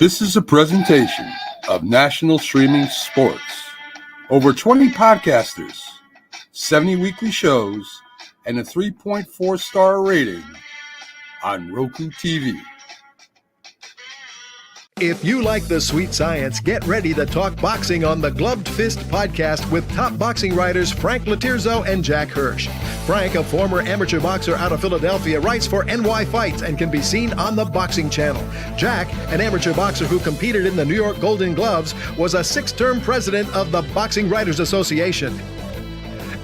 This is a presentation of National Streaming Sports. Over 20 podcasters, 70 weekly shows, and a 3.4-star rating on Roku TV. If you like the sweet science, get ready to talk boxing on the Gloved Fist podcast with top boxing writers Frank Lotierzo and Jack Hirsch. Frank, a former amateur boxer out of Philadelphia, writes for NY Fights and can be seen on the Boxing Channel. Jack, an amateur boxer who competed in the New York Golden Gloves, was a 6-term president of the Boxing Writers Association.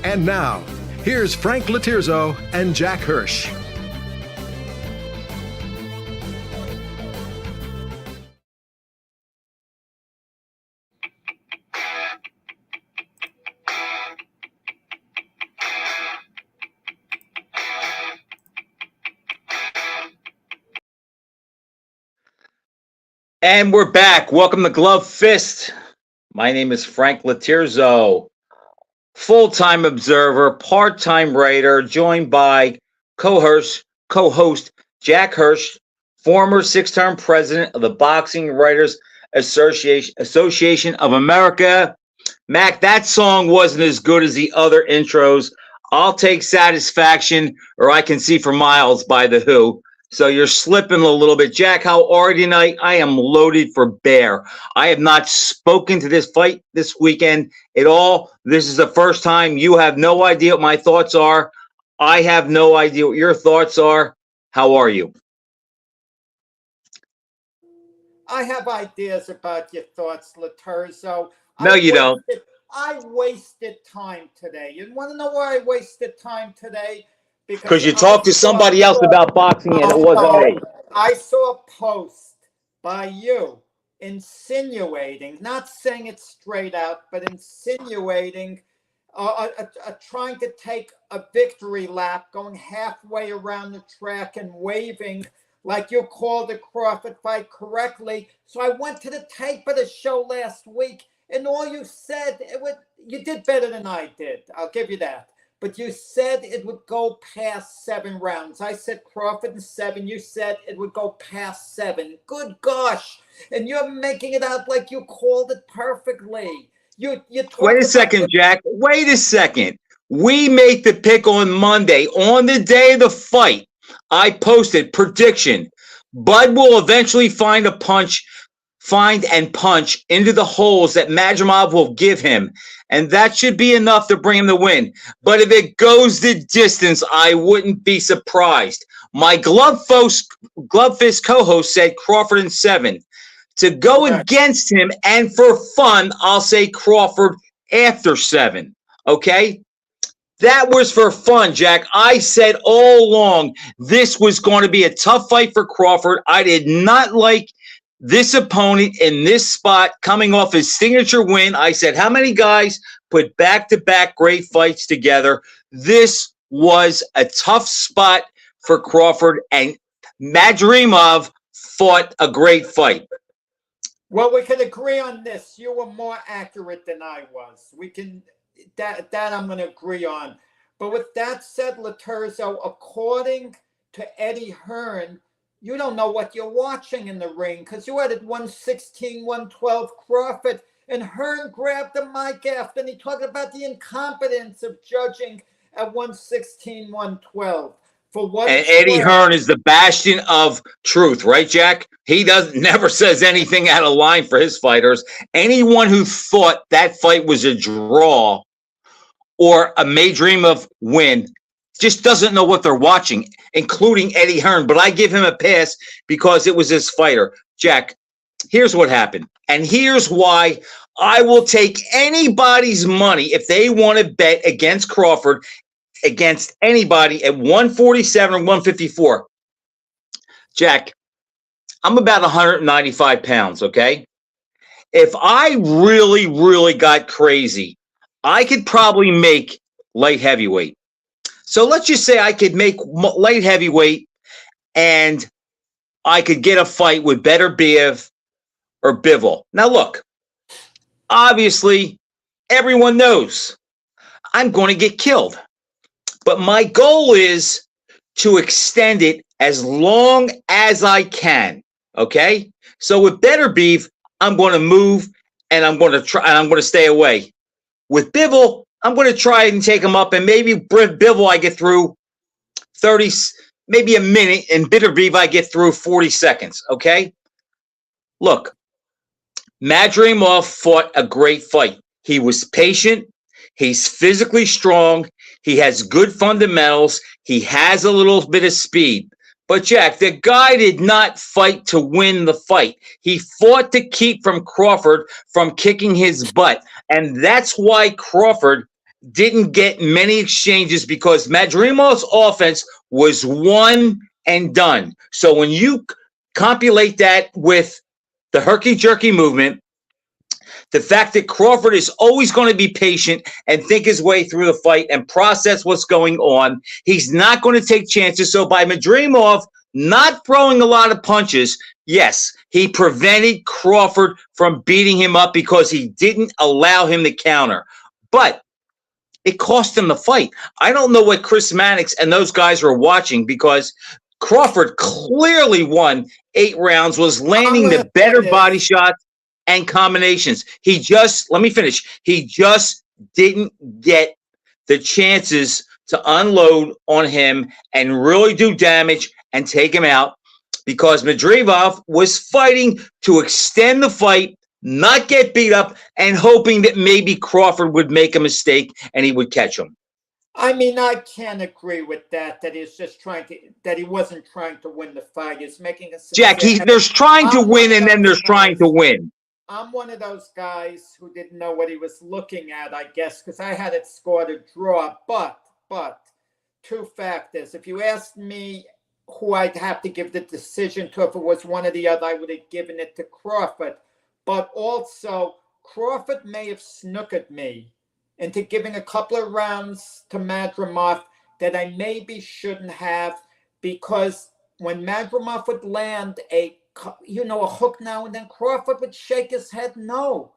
And now, here's Frank Lotierzo and Jack Hirsch. And we're back. Welcome to Glove Fist. My name is Frank Lotierzo, full-time observer, part-time writer, joined by co-host Jack Hirsch, former 6-term president of the Boxing Writers Association of America. Mac, that song wasn't as good as the other intros. I'll take Satisfaction, or I Can See for Miles by The Who. So you're slipping a little bit. Jack, how are you tonight? I am loaded for bear. I have not spoken to this fight this weekend at all. This is the first time. You have no idea what my thoughts are. I have no idea what your thoughts are. How are you? I have ideas about your thoughts, Lotierzo. No, you don't. I wasted time today. You want to know why I wasted time today? Because you talked to somebody else about boxing and it wasn't me. I saw a post by you insinuating, not saying it straight out, but insinuating, trying to take a victory lap, going halfway around the track and waving like you called the Crawford fight correctly. So I went to the tape of the show last week, and all you said, you did better than I did. I'll give you that. But you said it would go past 7 rounds. I said Crawford in 7. You said it would go past 7. Good gosh. And you're making it out like you called it perfectly. Wait a second, Jack. Wait a second. We make the pick on Monday. On the day of the fight, I posted prediction. Bud will eventually find and punch into the holes that Madrimov will give him. And that should be enough to bring him the win. But if it goes the distance, I wouldn't be surprised. My Glove Fist co-host said Crawford in 7. To go against him and for fun, I'll say Crawford after 7. Okay? That was for fun, Jack. I said all along this was going to be a tough fight for Crawford. I did not like this opponent in this spot coming off his signature win. I said, how many guys put back-to-back great fights together? This was a tough spot for Crawford, and Madrimov fought a great fight. Well, we can agree on this. You were more accurate than I was. That I'm going to agree on. But with that said, Lotierzo, according to Eddie Hearn, you don't know what you're watching in the ring because you had it 116, 112 Crawford, and Hearn grabbed the mic after and he talked about the incompetence of judging at 116, 112. And Eddie Hearn is the bastion of truth, right, Jack? He never says anything out of line for his fighters. Anyone who thought that fight was a draw or a Madrimov win just doesn't know what they're watching, including Eddie Hearn. But I give him a pass because it was his fighter. Jack, here's what happened. And here's why I will take anybody's money if they want to bet against Crawford, against anybody at 147 or 154. Jack, I'm about 195 pounds, okay? If I really, really got crazy, I could probably make light heavyweight. So let's just say I could make light heavyweight and I could get a fight with Beterbiev or Bivol. Now, look, obviously, everyone knows I'm going to get killed. But my goal is to extend it as long as I can. Okay, so with Beterbiev, I'm going to move and I'm going to try and I'm going to stay away. With Bivol, I'm going to try and take him up, and maybe Bivol I get through 30, maybe a minute, and Beterbiev I get through 40 seconds. Okay, look, Madrimov fought a great fight. He was patient. He's physically strong. He has good fundamentals. He has a little bit of speed. But Jack, the guy did not fight to win the fight. He fought to keep from Crawford from kicking his butt. And that's why Crawford didn't get many exchanges, because Madrimov's offense was one and done. So when you compilate that with the herky-jerky movement, the fact that Crawford is always going to be patient and think his way through the fight and process what's going on, he's not going to take chances. So by Madrimov not throwing a lot of punches, yes, he prevented Crawford from beating him up because he didn't allow him to counter. But it cost him the fight. I don't know what Chris Mannix and those guys were watching, because Crawford clearly won 8 rounds, was landing the better body shots and combinations. Let me finish. He just didn't get the chances to unload on him and really do damage and take him out, because Madrimov was fighting to extend the fight, not get beat up, and hoping that maybe Crawford would make a mistake and he would catch him. I mean, I can't agree with that. That he's just that he wasn't trying to win the fight. He's making a Jack, there's trying to win, and then there's trying to win. I'm one of those guys who didn't know what he was looking at, I guess, because I had it scored a draw. But 2 factors. If you asked me who I'd have to give the decision to, if it was one or the other, I would have given it to Crawford. But also, Crawford may have snookered me into giving a couple of rounds to Madrimov that I maybe shouldn't have, because when Madrimov would land a hook now and then, Crawford would shake his head no.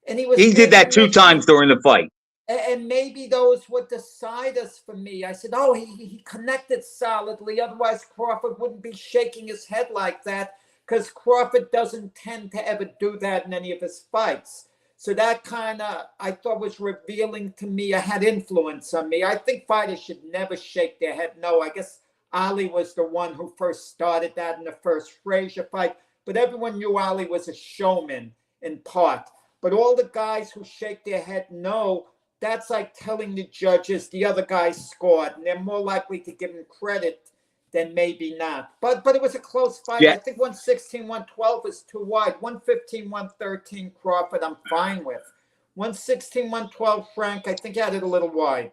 And he did that 2 times during the fight. And maybe those were deciders for me. I said, oh, he connected solidly. Otherwise, Crawford wouldn't be shaking his head like that, because Crawford doesn't tend to ever do that in any of his fights. So that kind of, I thought, was revealing to me. It had influence on me. I think fighters should never shake their head no. I guess Ali was the one who first started that in the first Frazier fight. But everyone knew Ali was a showman in part. But all the guys who shake their head no, that's like telling the judges the other guy scored, and they're more likely to give him credit than maybe not. But it was a close fight. Yeah. I think 116, 112 is too wide. 115, 113 Crawford, I'm fine with. 116, 112 Frank, I think I had it a little wide.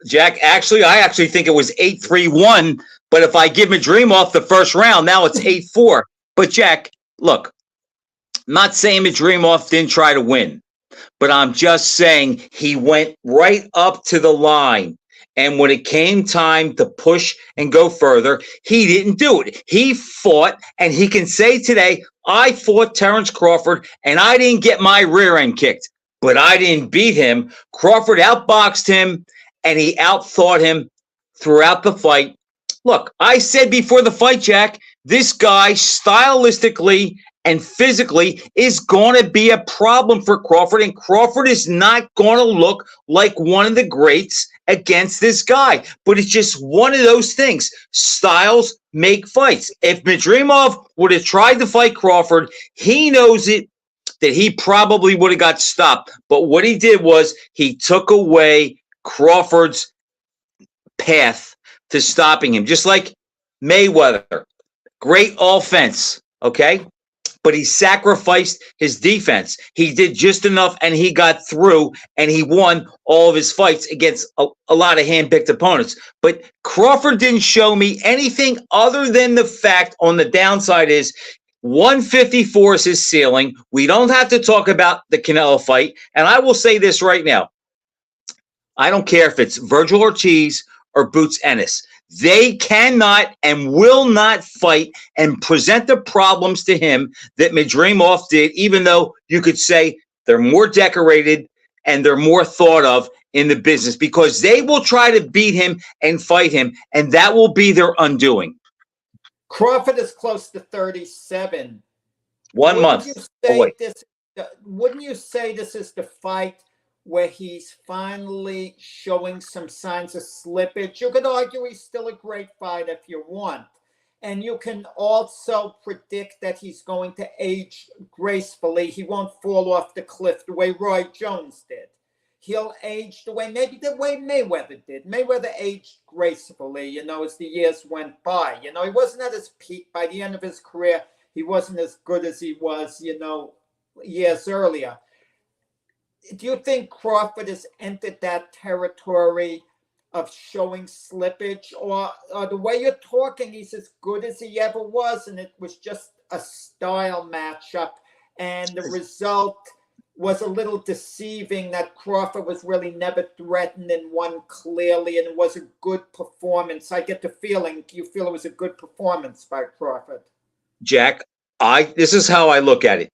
Jack, I actually think it was 8-3-1, but if I give Madrimov the first round, now it's 8-4. But Jack, look, I'm not saying Madrimov didn't try to win, but I'm just saying he went right up to the line. And when it came time to push and go further, he didn't do it. He fought, and he can say today, I fought Terrence Crawford, and I didn't get my rear end kicked, but I didn't beat him. Crawford outboxed him, and he outthought him throughout the fight. Look, I said before the fight, Jack, this guy stylistically and physically is going to be a problem for Crawford, and Crawford is not going to look like one of the greats against this guy. But it's just one of those things. Styles make fights. If Madrimov would have tried to fight Crawford, he knows it, that he probably would have got stopped. But what he did was he took away Crawford's path to stopping him, just like Mayweather. Great offense, okay? But he sacrificed his defense. He did just enough, and he got through, and he won all of his fights against a lot of hand-picked opponents. But Crawford didn't show me anything other than the fact on the downside is 154 is his ceiling. We don't have to talk about the Canelo fight. And I will say this right now. I don't care if it's Virgil Ortiz or Boots Ennis. They cannot and will not fight and present the problems to him that Madrimov did, even though you could say they're more decorated and they're more thought of in the business, because they will try to beat him and fight him, and that will be their undoing. Crawford is close to 37. 1 month away. Wouldn't you say this is the fight where he's finally showing some signs of slippage? You could argue he's still a great fighter if you want. And you can also predict that he's going to age gracefully. He won't fall off the cliff the way Roy Jones did. He'll age the way Mayweather did. Mayweather aged gracefully, as the years went by. He wasn't at his peak. By the end of his career, he wasn't as good as he was, years earlier. Do you think Crawford has entered that territory of showing slippage, or the way you're talking, he's as good as he ever was, and it was just a style matchup, and the result was a little deceiving that Crawford was really never threatened and won clearly, and it was a good performance? I get the feeling you feel it was a good performance by Crawford. Jack, this is how I look at it.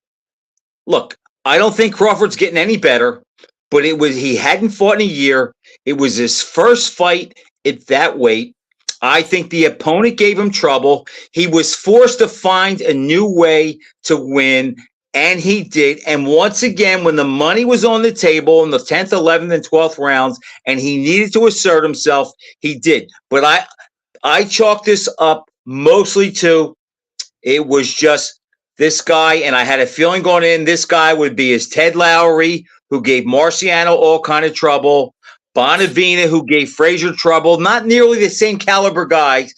Look, I don't think Crawford's getting any better, but he hadn't fought in a year. It was his first fight at that weight. I think the opponent gave him trouble. He was forced to find a new way to win, and he did. And once again, when the money was on the table in the 10th, 11th, and 12th rounds, and he needed to assert himself, he did. But I chalk this up mostly to it was just this guy, and I had a feeling going in, this guy would be his Ted Lowry, who gave Marciano all kind of trouble, Bonavina, who gave Frazier trouble, not nearly the same caliber guys,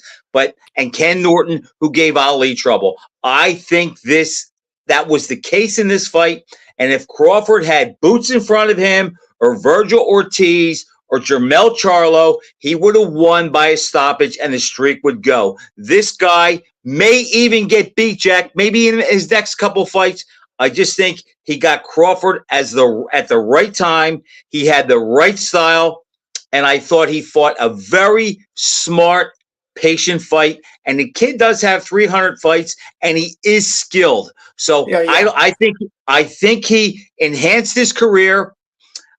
and Ken Norton, who gave Ali trouble. I think that was the case in this fight, and if Crawford had Boots in front of him, or Virgil Ortiz, or Jermell Charlo, he would have won by a stoppage, and the streak would go. This guy may even get beat, Jack, maybe in his next couple fights. I just think he got Crawford at the right time. He had the right style, and I thought he fought a very smart, patient fight. And the kid does have 300 fights, and he is skilled. So yeah. I think he enhanced his career,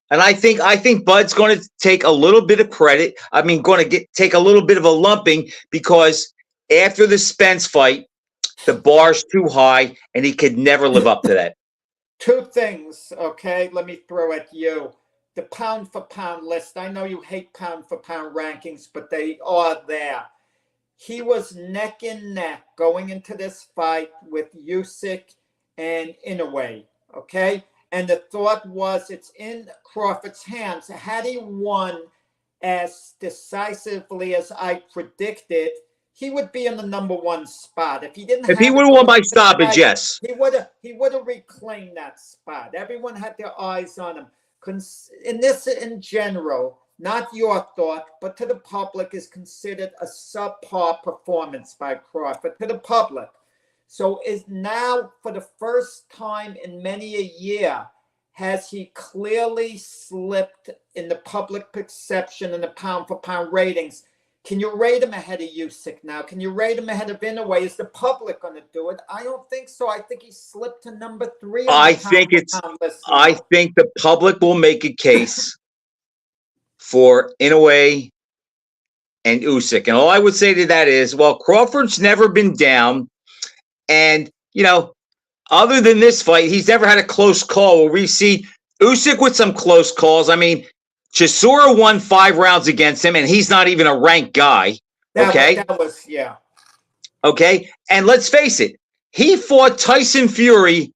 and I think Bud's going to take a little bit of credit. I mean, take a little bit of a lumping, because after the Spence fight, the bar's too high, and he could never live up to that. Two things, okay? Let me throw at you. The pound-for-pound list. I know you hate pound-for-pound rankings, but they are there. He was neck and neck going into this fight with Usyk and Inoue, okay? And the thought was it's in Crawford's hands. Had he won as decisively as I predicted, he would be in the number one spot. If he would have won by stoppage, yes, he would have reclaimed that spot. Everyone had their eyes on him. In general, not your thought, but to the public, is considered a subpar performance by Crawford to the public. So is now, for the first time in many a year, has he clearly slipped in the public perception and the pound-for-pound ratings? Can you rate him ahead of Usyk now? Can you rate him ahead of Inoue? Is the public going to do it? I don't think so. I think he slipped to number 3. I think the public will make a case for Inoue and Usyk. And all I would say to that is, well, Crawford's never been down. And, other than this fight, he's never had a close call where we see Usyk with some close calls. I mean, Chisora won 5 rounds against him, and he's not even a ranked guy. Okay? Okay? And let's face it, he fought Tyson Fury,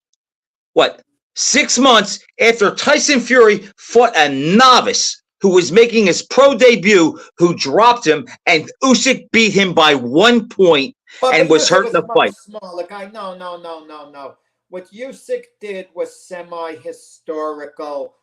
6 months after Tyson Fury fought a novice who was making his pro debut, who dropped him, and Usyk beat him by 1 point and was hurt in the fight. No. What Usyk did was semi-historical.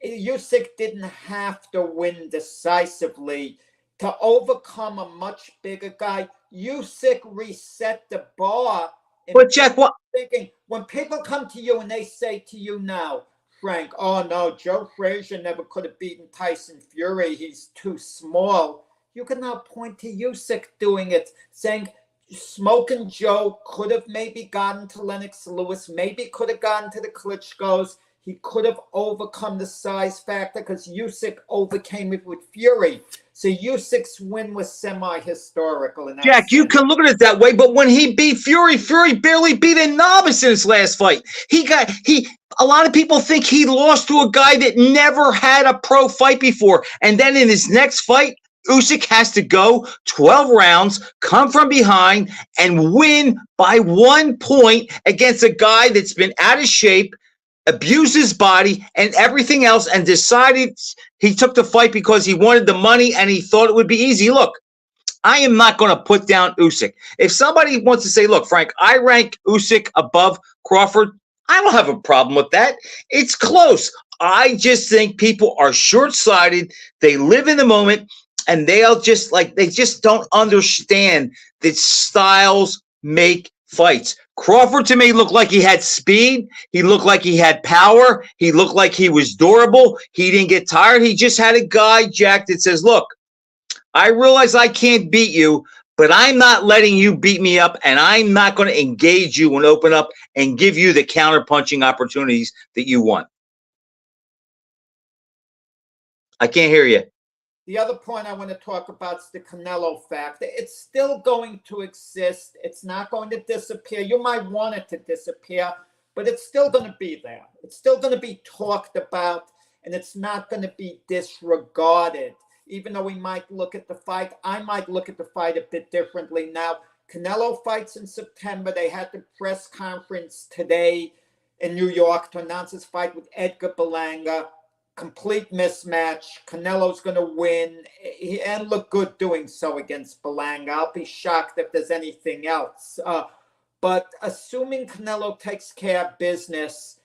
Usyk didn't have to win decisively to overcome a much bigger guy. Usyk reset the bar. But Jack, what? Thinking, when people come to you and they say to you now, Frank, oh no, Joe Frazier never could have beaten Tyson Fury. He's too small. You can now point to Usyk doing it, saying Smoking Joe could have maybe gotten to Lennox Lewis, maybe could have gotten to the Klitschko's. he could have overcome the size factor because Usyk overcame it with Fury. So Usyk's win was semi-historical in that Jack, you sense. can look at it that way, but when he beat Fury, Fury barely beat a novice in his last fight. A lot of people think he lost to a guy that never had a pro fight before. And then in his next fight, Usyk has to go 12 rounds, come from behind, and win by 1 point against a guy that's been out of shape, abused his body and everything else, and decided he took the fight because he wanted the money and he thought it would be easy. Look, I am not going to put down Usyk. If somebody wants to say, look, Frank, I rank Usyk above Crawford, I don't have a problem with that. It's close. I just think people are short-sighted. They live in the moment, and they just don't understand that styles make fights. Crawford, to me, looked like he had speed. He looked like he had power. He looked like he was durable. He didn't get tired. He just had a guy, Jack, that says, look, I realize I can't beat you, but I'm not letting you beat me up, and I'm not going to engage you and open up and give you the counter-punching opportunities that you want. I can't hear you. The other point I want to talk about is the Canelo factor. It's still going to exist. It's not going to disappear. You might want it to disappear, but it's still going to be there. It's still going to be talked about, and it's not going to be disregarded. Even though we might look at the fight, I might look at the fight a bit differently. Now, Canelo fights in September. They had the press conference today in New York to announce his fight with Edgar Berlanga. Complete mismatch. Canelo's going to win and look good doing so against Berlanga. I'll be shocked if there's anything else. But assuming Canelo takes care of business,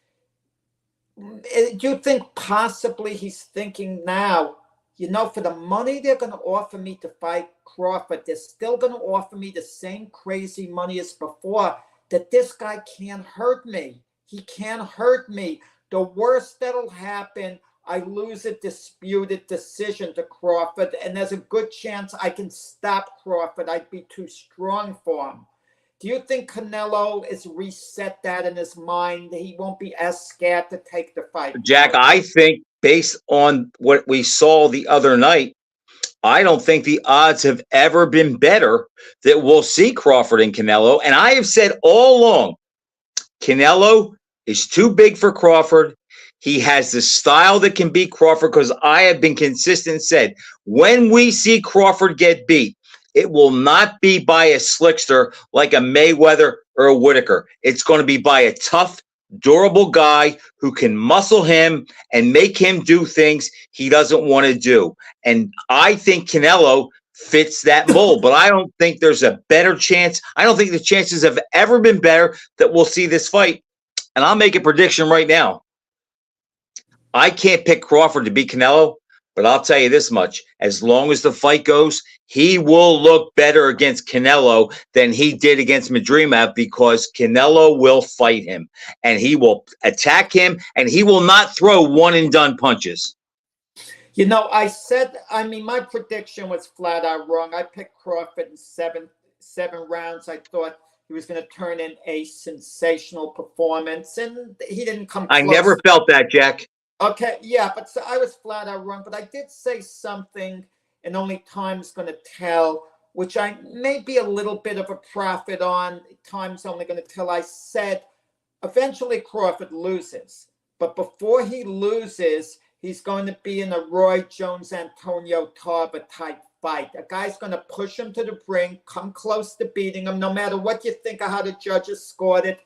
do you think possibly he's thinking now, you know, for the money they're going to offer me to fight Crawford, they're still going to offer me the same crazy money as before, that this guy can't hurt me. He can't hurt me. The worst that'll happen, I lose a disputed decision to Crawford, and there's a good chance I can stop Crawford. I'd be too strong for him. Do you think Canelo is reset that in his mind? He won't be as scared to take the fight? Jack, I think based on what we saw the other night, I don't think the odds have ever been better that we'll see Crawford and Canelo. And I have said all along, Canelo is too big for Crawford. He has the style that can beat Crawford, because I have been consistent and said, when we see Crawford get beat, it will not be by a slickster like a Mayweather or a Whitaker. It's going to be by a tough, durable guy who can muscle him and make him do things he doesn't want to do. And I think Canelo fits that mold, but I don't think there's a better chance. I don't think the chances have ever been better that we'll see this fight. And I'll make a prediction right now. I can't pick Crawford to beat Canelo, but I'll tell you this much. As long as the fight goes, he will look better against Canelo than he did against Madrimov, because Canelo will fight him, and he will attack him, and he will not throw one-and-done punches. You know, my prediction was flat out wrong. I picked Crawford in seven rounds. I thought he was going to turn in a sensational performance, and he didn't come close. I never felt that, Jack. Okay, yeah, but so I was flat out wrong. But I did say something, and only time's going to tell, which I may be a little bit of a prophet on. Time's only going to tell. I said eventually Crawford loses, but before he loses, he's going to be in a Roy Jones, Antonio Tarver type fight. A guy's going to push him to the brink, come close to beating him, no matter what you think of how the judges scored it.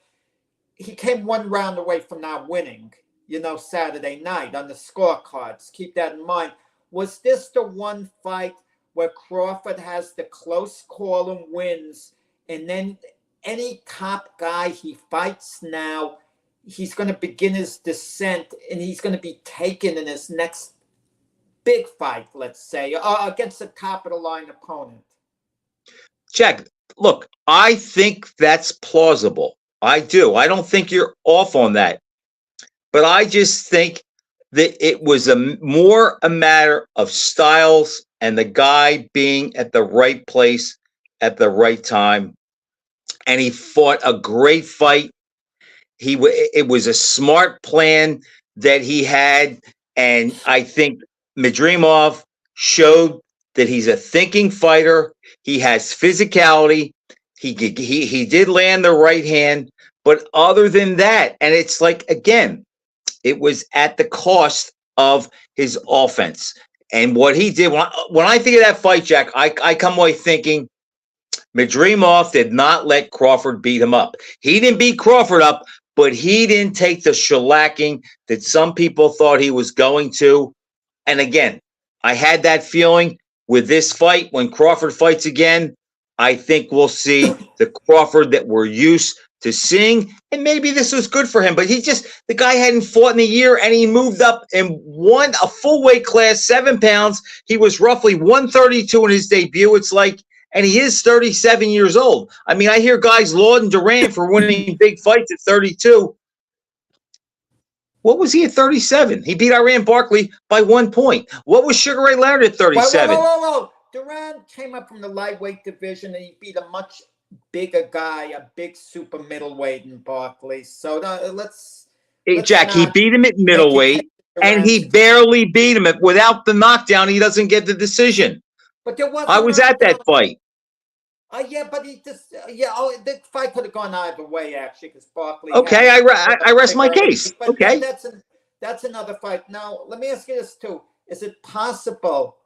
He came one round away from not winning, Saturday night on the scorecards. Keep that in mind. Was this the one fight where Crawford has the close call and wins, and then any top guy he fights now, he's going to begin his descent, and he's going to be taken in his next big fight, let's say, against a top-of-the-line opponent? Jack, look, I think that's plausible. I do. I don't think you're off on that. But I just think that it was more a matter of styles and the guy being at the right place at the right time. And he fought a great fight. It was a smart plan that he had, and I think Madrimov showed that he's a thinking fighter. He has physicality. He did land the right hand, but other than that, and it's like, again, it was at the cost of his offense. And what he did, when I think of that fight, Jack, I come away thinking Madrimov did not let Crawford beat him up. He didn't beat Crawford up, but he didn't take the shellacking that some people thought he was going to. And again, I had that feeling with this fight. When Crawford fights again, I think we'll see the Crawford that we're used to seeing. And maybe this was good for him, but the guy hadn't fought in a year, and he moved up and won a full weight class, 7 pounds. He was roughly 132 in his debut. It's like, and he is 37 years old. I mean, I hear guys lauding Durant for winning big fights at 32. What was he at 37? He beat Iran Barkley by 1 point. What was Sugar Ray Leonard at 37? Whoa. Durant came up from the lightweight division, and he beat a much bigger guy, a big super middleweight in Barkley. So let's Jack, he beat him at middleweight, and he barely beat him. Without the knockdown, he doesn't get the decision. But there was. I was at that fight. Yeah, but he just the fight could have gone either way, actually, because Barkley. Okay, I rest my case. But okay, that's another fight. Now let me ask you this too: is it possible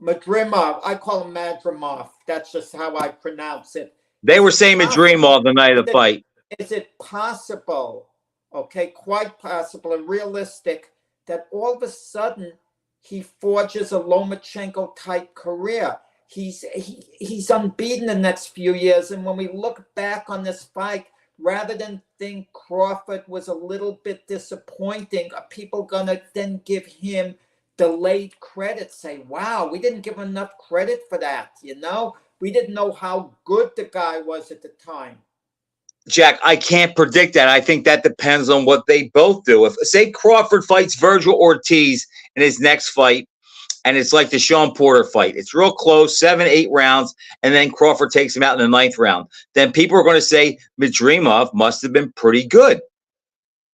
Madrimov? I call him Madrimov. That's just how I pronounce it. They were saying Madrimov the night of the fight. Is it possible? Okay, quite possible and realistic that all of a sudden he forges a Lomachenko type career. He's unbeaten the next few years. And when we look back on this fight, rather than think Crawford was a little bit disappointing, are people going to then give him delayed credit? Say, wow, we didn't give him enough credit for that. We didn't know how good the guy was at the time. Jack, I can't predict that. I think that depends on what they both do. If, say, Crawford fights Virgil Ortiz in his next fight, and it's like the Sean Porter fight. It's real close, 7-8 rounds, and then Crawford takes him out in the 9th round. Then people are going to say Madrimov must have been pretty good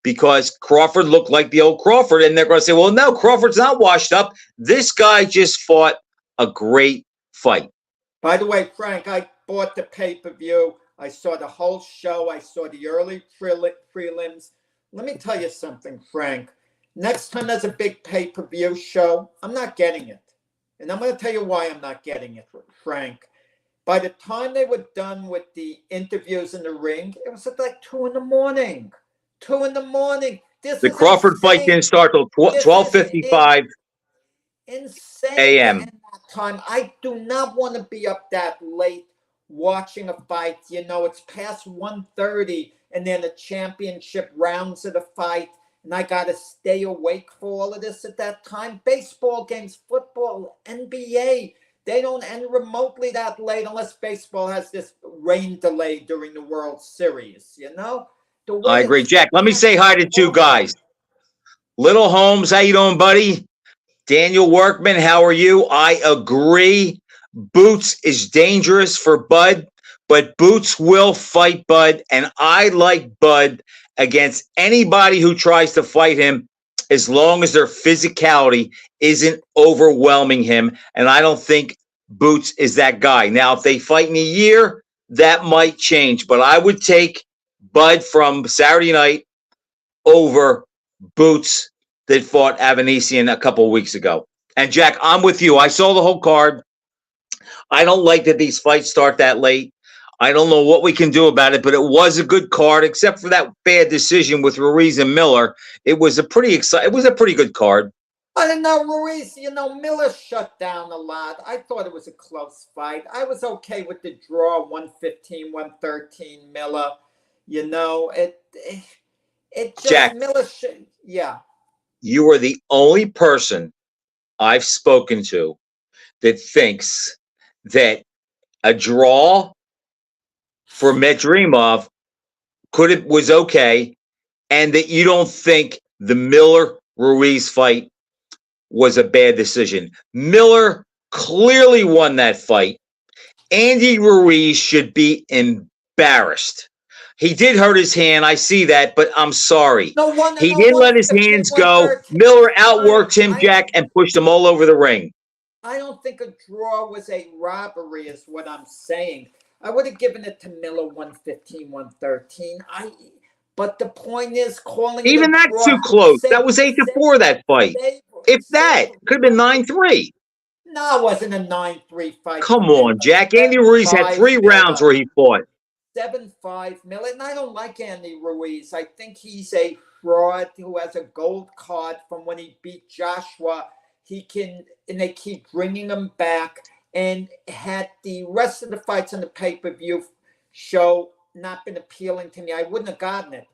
because Crawford looked like the old Crawford, and they're going to say, well, no, Crawford's not washed up. This guy just fought a great fight. By the way, Frank, I bought the pay-per-view. I saw the whole show. I saw the early prelims. Let me tell you something, Frank. Next time there's a big pay-per-view show, I'm not getting it. And I'm going to tell you why I'm not getting it, Frank. By the time they were done with the interviews in the ring, it was at like 2 in the morning. 2 in the morning. The Crawford fight didn't start till 12:55 a.m. Time. I do not want to be up that late watching a fight. It's past 1:30, and then the championship rounds of the fight. And I got to stay awake for all of this at that time. Baseball games, football, NBA, they don't end remotely that late unless baseball has this rain delay during the World Series, I agree. Jack, let me say hi to 2 guys. Little Holmes, how you doing, buddy? Daniel Workman, how are you? I agree. Boots is dangerous for Bud, but Boots will fight Bud, and I like Bud against anybody who tries to fight him as long as their physicality isn't overwhelming him. And I don't think Boots is that guy. Now, if they fight in a year, that might change. But I would take Bud from Saturday night over Boots that fought Avanesian a couple of weeks ago. And, Jack, I'm with you. I saw the whole card. I don't like that these fights start that late. I don't know what we can do about it, but it was a good card, except for that bad decision with Ruiz and Miller. It was a pretty good card. I don't know, Ruiz, Miller shut down a lot. I thought it was a close fight. I was okay with the draw, 115, 113 Miller. It just, Jack, Miller, yeah. You are the only person I've spoken to that thinks that a draw for Madrimov was okay, and that you don't think the Miller-Ruiz fight was a bad decision. Miller clearly won that fight. Andy Ruiz should be embarrassed He did hurt his hand. I see that, but I'm sorry. No one, He no didn't let his 115, hands go. 113. Miller outworked him, Jack, and pushed him all over the ring. I don't think a draw was a robbery, is what I'm saying. I would have given it to Miller 115, 113. But the point is, calling it Even a that's draw. too close. That was 8-4, that fight. If that. Could have been 9-3. No, it wasn't a 9-3 fight. Come on, Jack. Andy Ruiz had 3 rounds where he fought. 7-5 Miller. And I don't like Andy Ruiz. I think he's a fraud who has a gold card from when he beat Joshua. And they keep bringing him back. And had the rest of the fights on the pay-per-view show not been appealing to me, I wouldn't have gotten it.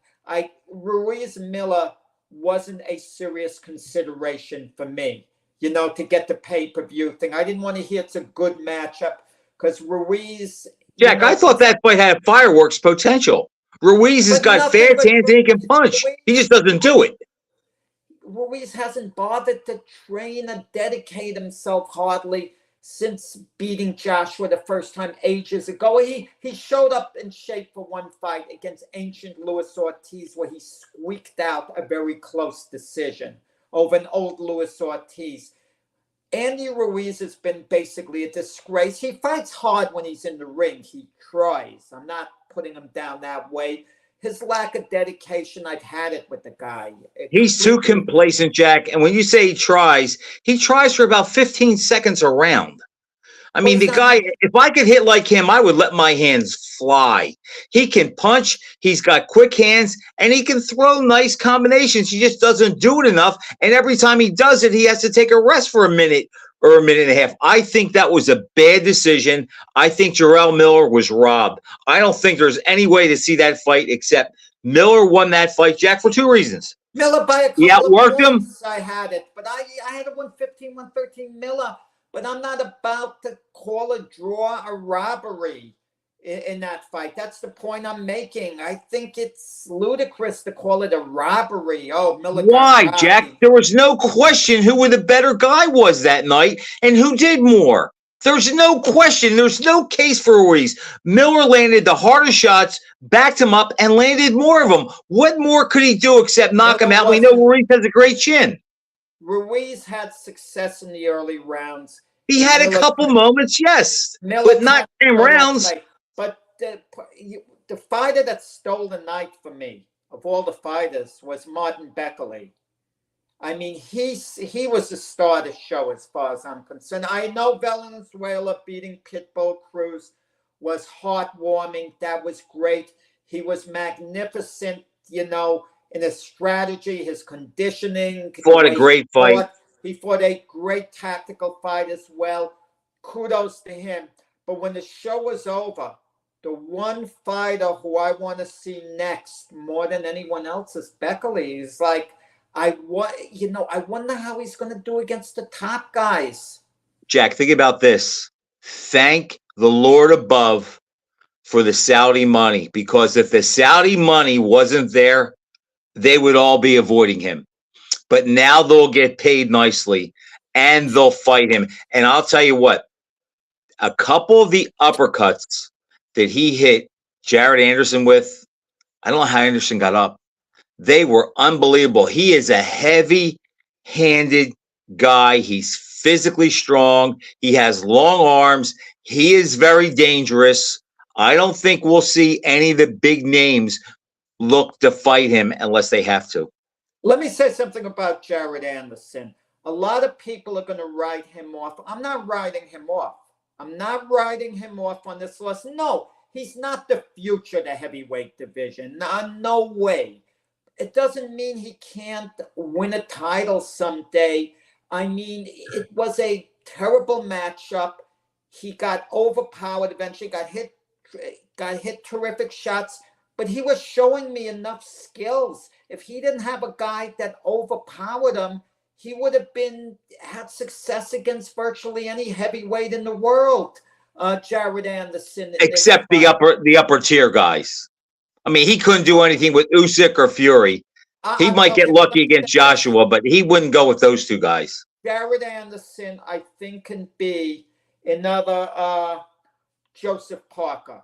Ruiz Miller wasn't a serious consideration for me, to get the pay-per-view thing. I didn't want to hear it's a good matchup because Ruiz. Jack, I thought that fight had fireworks potential. Ruiz has got fast hands and he can punch. He just doesn't do it. Ruiz hasn't bothered to train or dedicate himself hardly since beating Joshua the first time ages ago. He showed up in shape for one fight against ancient Luis Ortiz where he squeaked out a very close decision over an old Luis Ortiz. Andy Ruiz has been basically a disgrace. He fights hard when he's in the ring. He tries. I'm not putting him down that way. His lack of dedication, I've had it with the guy. He's too complacent, Jack. And when you say he tries for about 15 seconds a round. I mean, the guy, if I could hit like him, I would let my hands fly. He can punch. He's got quick hands, and he can throw nice combinations. He just doesn't do it enough. And every time he does it, he has to take a rest for a minute or a minute and a half. I think that was a bad decision. I think Jarrell Miller was robbed. I don't think there's any way to see that fight except Miller won that fight, Jack, for 2 reasons. Miller by a couple he outworked of points, him. I had it, but I had a 115, 113 Miller. But I'm not about to call a draw a robbery in that fight. That's the point I'm making. I think it's ludicrous to call it a robbery. Oh, Miller. Why, Jack? There was no question who the better guy was that night and who did more. There's no question. There's no case for Ruiz. Miller landed the harder shots, backed him up, and landed more of them. What more could he do except knock him out? We know Ruiz has a great chin. Ruiz had success in the early rounds. He had a couple moments, yes, but not in rounds. But the fighter that stole the night for me, of all the fighters, was Martin Beckley. I mean, he was the star of the show as far as I'm concerned. I know Valenzuela beating Pitbull Cruz was heartwarming. That was great. He was magnificent, in his strategy, his conditioning. Fought a great fight. He fought a great tactical fight as well. Kudos to him. But when the show was over, the one fighter who I want to see next more than anyone else is Beckley. He's like, I wonder how he's going to do against the top guys. Jack, think about this. Thank the Lord above for the Saudi money, because if the Saudi money wasn't there, they would all be avoiding him. But now they'll get paid nicely and they'll fight him. And I'll tell you what, a couple of the uppercuts that he hit Jared Anderson with, I don't know how Anderson got up. They were unbelievable. He is a heavy-handed guy. He's physically strong. He has long arms. He is very dangerous. I don't think we'll see any of the big names look to fight him unless they have to. Let me say something about Jared Anderson. A lot of people are going to write him off. I'm not writing him off. I'm not writing him off on this list. No, he's not the future of the heavyweight division. No way. It doesn't mean he can't win a title someday. I mean, it was a terrible matchup. He got overpowered eventually, got hit terrific shots, but he was showing me enough skills. If he didn't have a guy that overpowered him, he would have had success against virtually any heavyweight in the world. Jared Anderson, except the upper tier guys. I mean, he couldn't do anything with Usyk or Fury. He might get lucky against Joshua, but he wouldn't go with those two guys. Jared Anderson, I think, can be another Joseph Parker.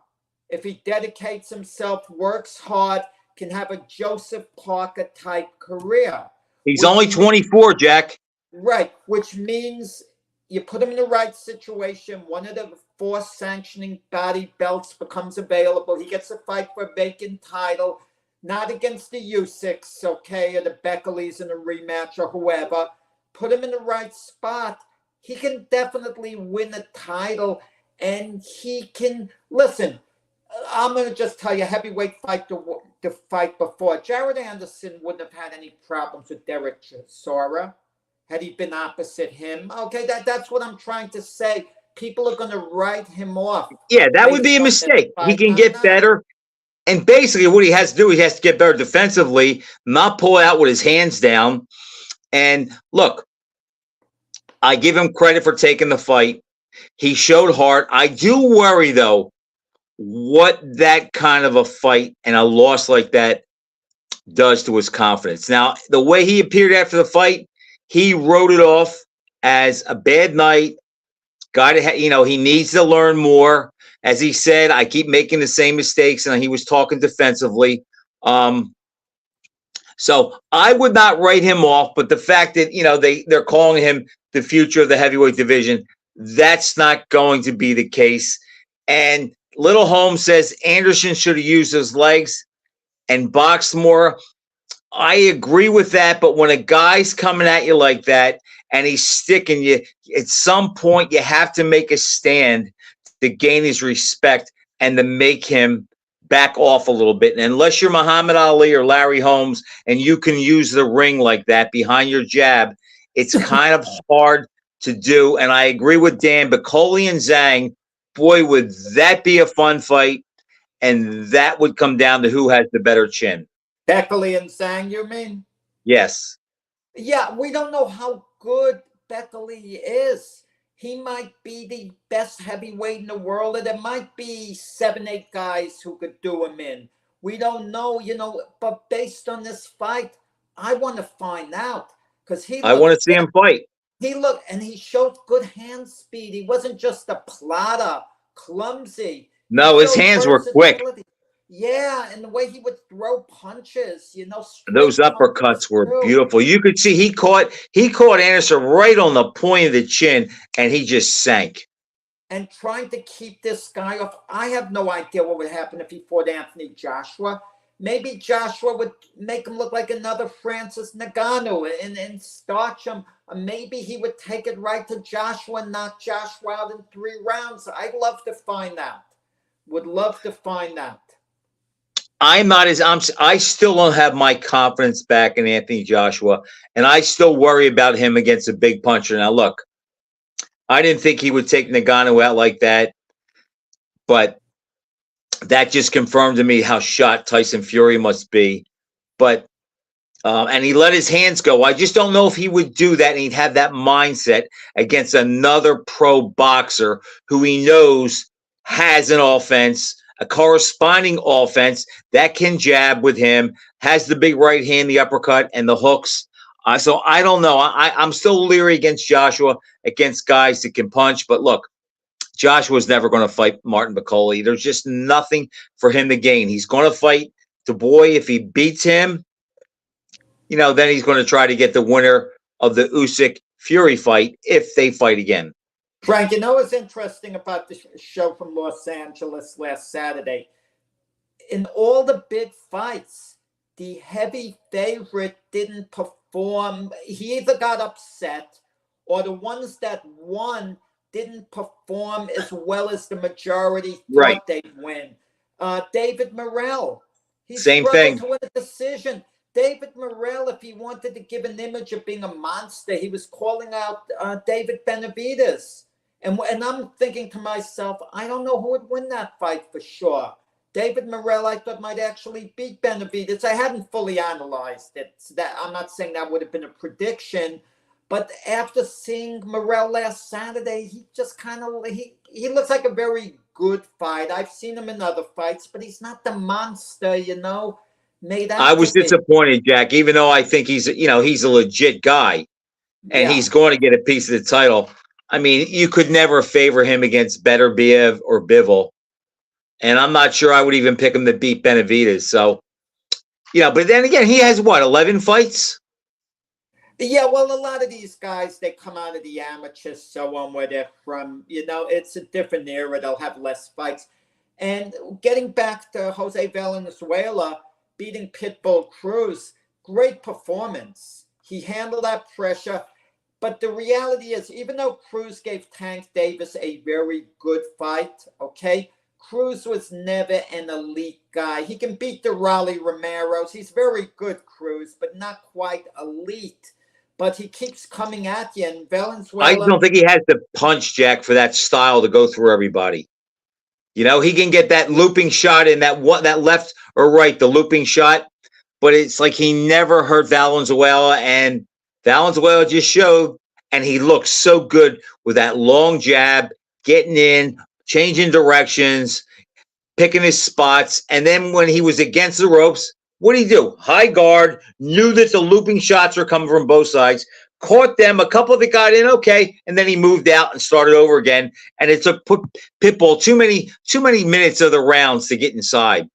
if he dedicates himself, works hard, can have a Joseph Parker type career. He's only 24, Jack. Right, which means you put him in the right situation. One of the 4 sanctioning body belts becomes available. He gets a fight for a vacant title, not against the Usyks, okay, or the Beckleys in a rematch or whoever. Put him in the right spot. He can definitely win a title, and he can listen. I'm going to just tell you, heavyweight fight the fight before. Jared Anderson wouldn't have had any problems with Derek Chisora had he been opposite him. Okay, that's what I'm trying to say. People are going to write him off. Yeah, that would be a mistake. He can get better. And basically what he has to do, he has to get better defensively, not pull out with his hands down. And look, I give him credit for taking the fight. He showed heart. I do worry, though, what that kind of a fight and a loss like that does to his confidence. Now, the way he appeared after the fight, he wrote it off as a bad night. He needs to learn more. As he said, I keep making the same mistakes, and he was talking defensively. So I would not write him off, but the fact that, they're calling him the future of the heavyweight division, that's not going to be the case. And Little Holmes says Anderson should have used his legs and boxed more. I agree with that, but when a guy's coming at you like that and he's sticking you, at some point you have to make a stand to gain his respect and to make him back off a little bit. And unless you're Muhammad Ali or Larry Holmes and you can use the ring like that behind your jab, it's kind of hard to do. And I agree with Dan, but Coley and Zhang, boy, would that be a fun fight. And that would come down to who has the better chin. Beckley and Zhang, you mean? Yes. Yeah, we don't know how good Beckley is. He might be the best heavyweight in the world, and there might be 7, 8 guys who could do him in. We don't know, but based on this fight, I want to find out. I want to see him fight. He showed good hand speed. He wasn't just a plotter, clumsy. No, his hands were quick. Yeah, and the way he would throw punches, those uppercuts were beautiful. You could see he caught Anderson right on the point of the chin, and he just sank. And trying to keep this guy off, I have no idea what would happen if he fought Anthony Joshua. Maybe Joshua would make him look like another Francis Ngannou and starch him. Or maybe he would take it right to Joshua and knock Joshua out in 3 rounds. I'd love to find out. Would love to find out. I still don't have my confidence back in Anthony Joshua, and I still worry about him against a big puncher. Now, look, I didn't think he would take Ngannou out like that, but that just confirmed to me how shot Tyson Fury must be. But and he let his hands go. I just don't know if he would do that and he'd have that mindset against another pro boxer who he knows has an offense, a corresponding offense that can jab with him, has the big right hand, the uppercut, and the hooks. So I don't know. I'm still leery against Joshua, against guys that can punch. But look, Joshua's never going to fight Martin Bakole. There's just nothing for him to gain. He's going to fight Dubois. If he beats him, then he's going to try to get the winner of the Usyk-Fury fight if they fight again. Frank, what's interesting about the show from Los Angeles last Saturday? In all the big fights, the heavy favorite didn't perform. He either got upset or the ones that won didn't perform as well as the majority thought they'd win. David Morrell. Same thing. To win a decision. David Morrell, if he wanted to give an image of being a monster, he was calling out David Benavidez. And I'm thinking to myself, I don't know who would win that fight for sure. David Morrell, I thought, might actually beat Benavidez. I hadn't fully analyzed it. I'm not saying that would have been a prediction. But after seeing Morrell last Saturday, he just kind of he looks like a very good fight. I've seen him in other fights, but he's not the monster, made out. I was disappointed, Jack, even though I think he's a legit guy and he's going to get a piece of the title. I mean, you could never favor him against Beterbiev or Bivol. And I'm not sure I would even pick him to beat Benavidez. So, but then again, he has what, 11 fights? Yeah, well, a lot of these guys, they come out of the amateurs, so on, where they're from. It's a different era. They'll have less fights. And getting back to Jose Valenzuela beating Pitbull Cruz, great performance. He handled that pressure. But the reality is, even though Cruz gave Tank Davis a very good fight, okay, Cruz was never an elite guy. He can beat the Raleigh Romeros. He's very good, Cruz, but not quite elite. But he keeps coming at you, and Valenzuela. I don't think he has the punch, Jack, for that style to go through everybody. He can get that looping shot in that left or right, the looping shot, but it's like he never hurt Valenzuela, and Valenzuela just showed, and he looks so good with that long jab, getting in, changing directions, picking his spots, and then when he was against the ropes, what did he do? High guard, knew that the looping shots were coming from both sides, caught them, a couple that got in, okay, and then he moved out and started over again, and it took Pitbull too many minutes of the rounds to get inside.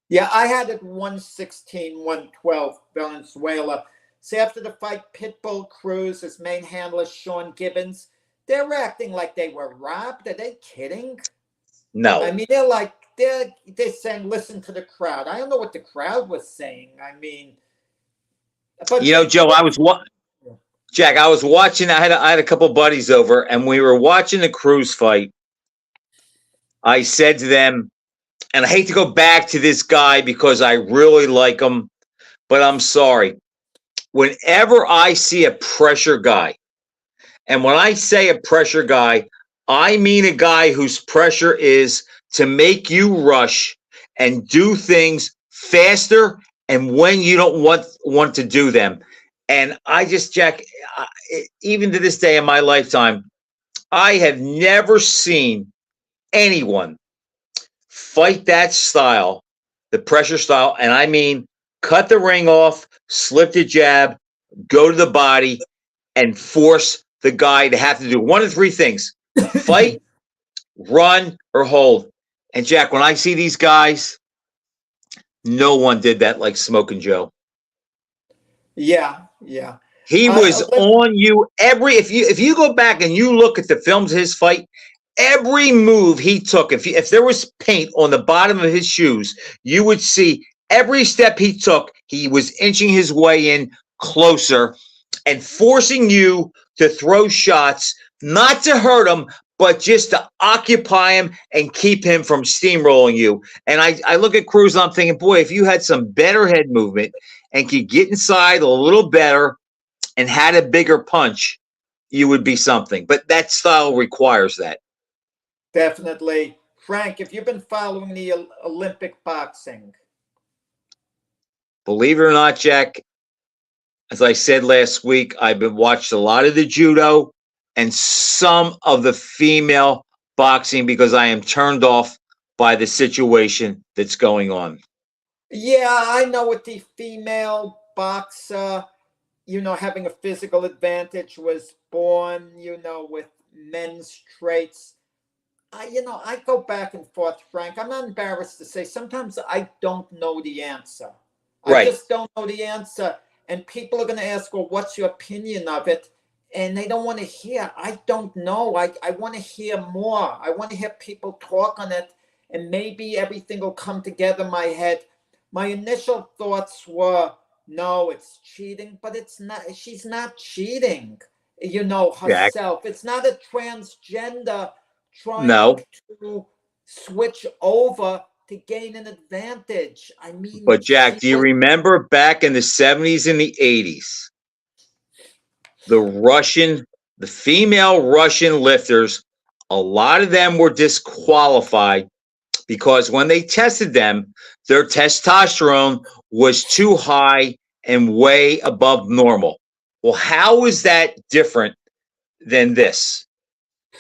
Yeah, I had it 116, 112, Valenzuela. So after the fight, Pitbull Cruz, his main handler, Sean Gibbons, they're acting like they were robbed. Are they kidding? No. I mean, they're saying, listen to the crowd. I don't know what the crowd was saying. I mean, but Joe, Jack, I was watching. I had a couple buddies over, and we were watching the Cruz fight. I said to them, and I hate to go back to this guy because I really like him, but I'm sorry. Whenever I see a pressure guy, and when I say a pressure guy, I mean a guy whose pressure is to make you rush and do things faster and when you don't want to do them. And I just, Jack, even to this day in my lifetime, I have never seen anyone fight that style, the pressure style. And I mean, cut the ring off, slip the jab, go to the body, and force the guy to have to do one of three things: fight, run, or hold. And Jack, when I see these guys, no one did that like Smoking Joe. Yeah. He was on you if you go back and you look at the films of his fight, every move he took, if there was paint on the bottom of his shoes, you would see every step he took, he was inching his way in closer and forcing you to throw shots, not to hurt him, but just to occupy him and keep him from steamrolling you. And I look at Cruz and I'm thinking, boy, if you had some better head movement and could get inside a little better and had a bigger punch, you would be something. But that style requires that. Definitely. Frank, have you been following the Olympic boxing? Believe it or not, Jack, as I said last week, I've been watched a lot of the judo and some of the female boxing because I am turned off by the situation that's going on. Yeah, I know with the female boxer, having a physical advantage was born, with men's traits. I go back and forth, Frank. I'm not embarrassed to say sometimes I don't know the answer. Right. I just don't know the answer. And people are going to ask, well, what's your opinion of it? And they don't want to hear. I don't know. I want to hear more. I want to hear people talk on it. And maybe everything will come together in my head. My initial thoughts were, no, it's cheating. But it's not. She's not cheating, herself. Jack. It's not a transgender trying to switch over to gain an advantage. I mean, but Jack, do you remember back in the 70s and the 80s, the female Russian lifters, a lot of them were disqualified because when they tested them, their testosterone was too high and way above normal. Well, how is that different than this?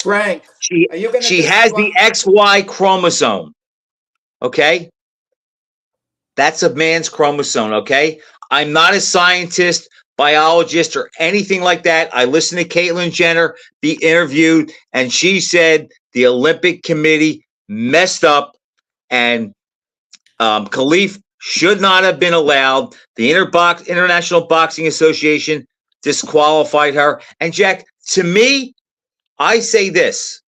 Frank, she has the XY chromosome. Okay? That's a man's chromosome, okay? I'm not a scientist, biologist, or anything like that. I listened to Caitlyn Jenner be interviewed, and she said the Olympic Committee messed up and Khalif should not have been allowed. The International Boxing Association disqualified her. And Jack, to me, I say this.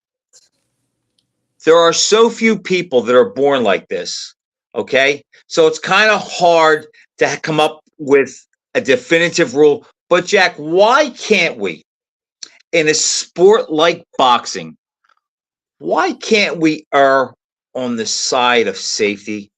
There are so few people that are born like this, okay? So it's kind of hard to come up with a definitive rule. But Jack, why can't we, in a sport like boxing, why can't we err on the side of safety?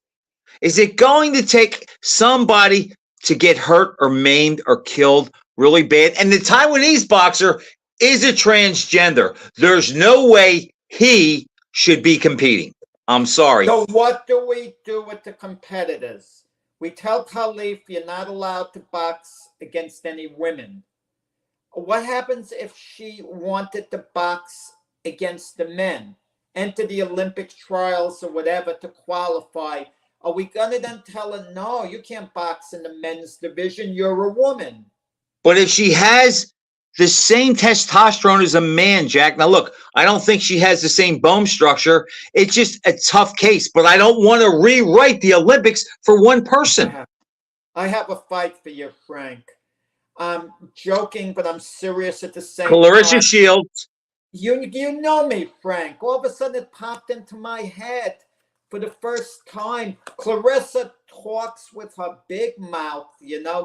Is it going to take somebody to get hurt or maimed or killed really bad? And the Taiwanese boxer is a transgender. There's no way he should be competing. I'm sorry. So what do we do with the competitors? We tell Khalif you're not allowed to box against any women. What happens if she wanted to box against the men, enter the Olympic trials or whatever to qualify? Are we going to then tell her, no, you can't box in the men's division, you're a woman? But if she has the same testosterone as a man, Jack, now look, I don't think she has the same bone structure. It's just a tough case, but I don't want to rewrite the Olympics for one person. I have a fight for you, Frank. I'm joking, but I'm serious at the same Clarissa time. Shields. You know me, Frank. All of a sudden it popped into my head for the first time. Clarissa talks with her big mouth,